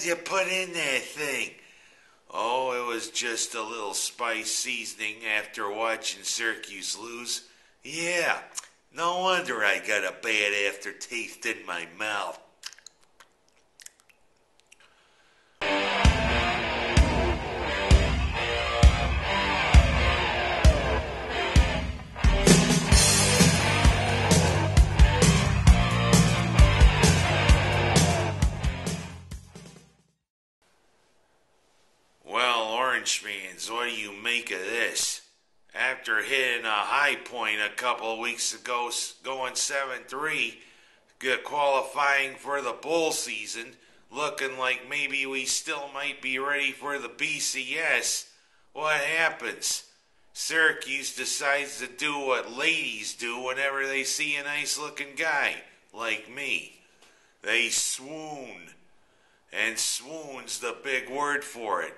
what'd you put in that thing? Oh, it was just a little spice seasoning after watching Syracuse lose. Yeah, no wonder I got a bad aftertaste in my mouth. Well, Orange fans, what do you make of this? After hitting a high point a couple of weeks ago, going 7-3, qualifying for the bowl season, looking like maybe we still might be ready for the BCS, what happens? Syracuse decides to do what ladies do whenever they see a nice-looking guy, like me. They swoon. And swoon's the big word for it.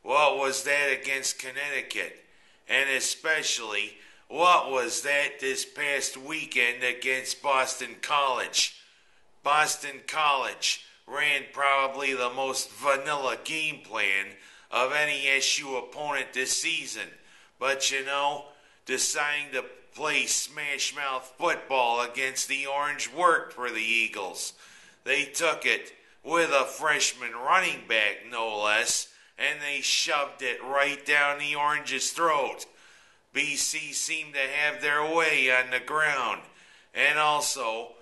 What was that against Connecticut? And especially, what was that this past weekend against Boston College? Boston College ran probably the most vanilla game plan of any SU opponent this season. But you know, deciding to play smash mouth football against the Orange worked for the Eagles. They took it with a freshman running back, no less, and they shoved it right down the Orange's throat. BC seemed to have their way on the ground. And also,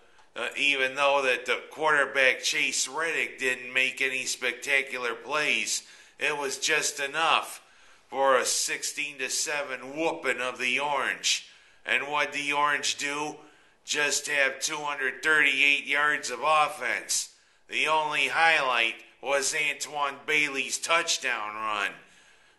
even though that the quarterback Chase Reddick didn't make any spectacular plays, it was just enough for a 16-7 whooping of the Orange. And what'd the Orange do? Just have 238 yards of offense. The only highlight was Antoine Bailey's touchdown run.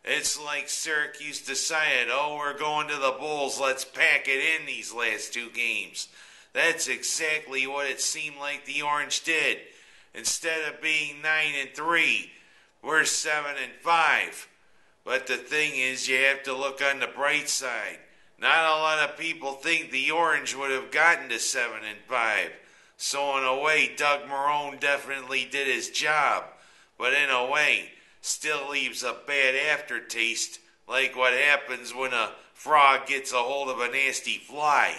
It's like Syracuse decided, oh, we're going to the Bulls, let's pack it in these last two games. That's exactly what it seemed like the Orange did. Instead of being 9-3, we're 7-5. But the thing is, you have to look on the bright side. Not a lot of people think the Orange would have gotten to 7-5. So in a way, Doug Marrone definitely did his job. But in a way, still leaves a bad aftertaste, like what happens when a frog gets a hold of a nasty fly.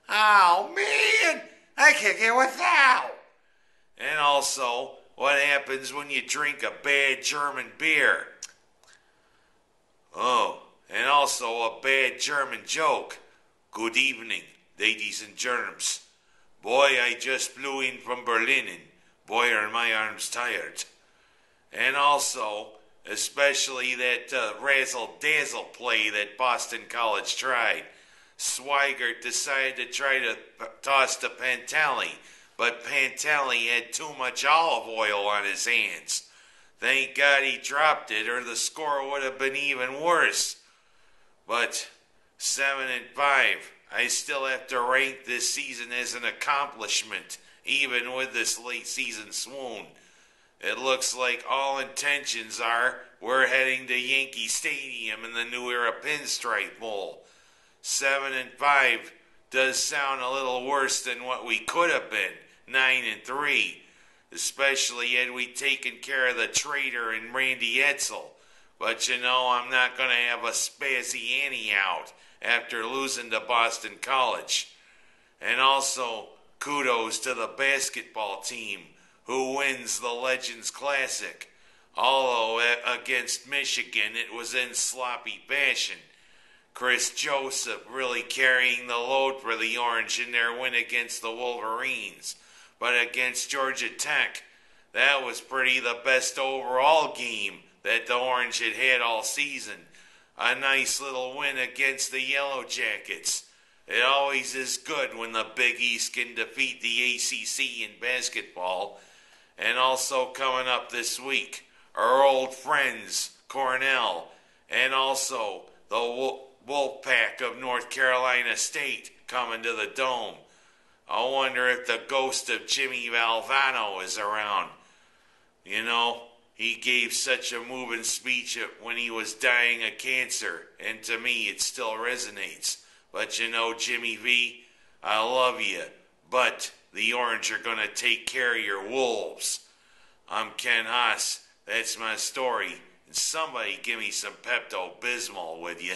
Oh man, I can't get without. And also, what happens when you drink a bad German beer? Oh, and also a bad German joke. Good evening, ladies and germs. Boy, I just flew in from Berlin, and boy, are my arms tired. And also, especially that razzle-dazzle play that Boston College tried. Swigert decided to try to toss to Pantali, but Pantali had too much olive oil on his hands. Thank God he dropped it, or the score would have been even worse. But 7-5, I still have to rank this season as an accomplishment, even with this late season swoon. It looks like all intentions are we're heading to Yankee Stadium in the New Era Pinstripe Bowl. 7-5 does sound a little worse than what we could have been, 9-3. Especially had we taken care of the traitor and Randy Edsel. But you know, I'm not going to have a spazzy Annie out after losing to Boston College. And also, kudos to the basketball team who wins the Legends Classic. Although against Michigan it was in sloppy fashion. Chris Joseph really carrying the load for the Orange in their win against the Wolverines. But against Georgia Tech, that was pretty the best overall game that the Orange had had all season. A nice little win against the Yellow Jackets. It always is good when the Big East can defeat the ACC in basketball. And also coming up this week, our old friends, Cornell, and also the Wolfpack of North Carolina State coming to the Dome. I wonder if the ghost of Jimmy Valvano is around. You know, he gave such a moving speech when he was dying of cancer, and to me it still resonates. But you know, Jimmy V, I love you, but the Orange are going to take care of your wolves. I'm Ken Haas. That's my story. And somebody give me some Pepto-Bismol, would you?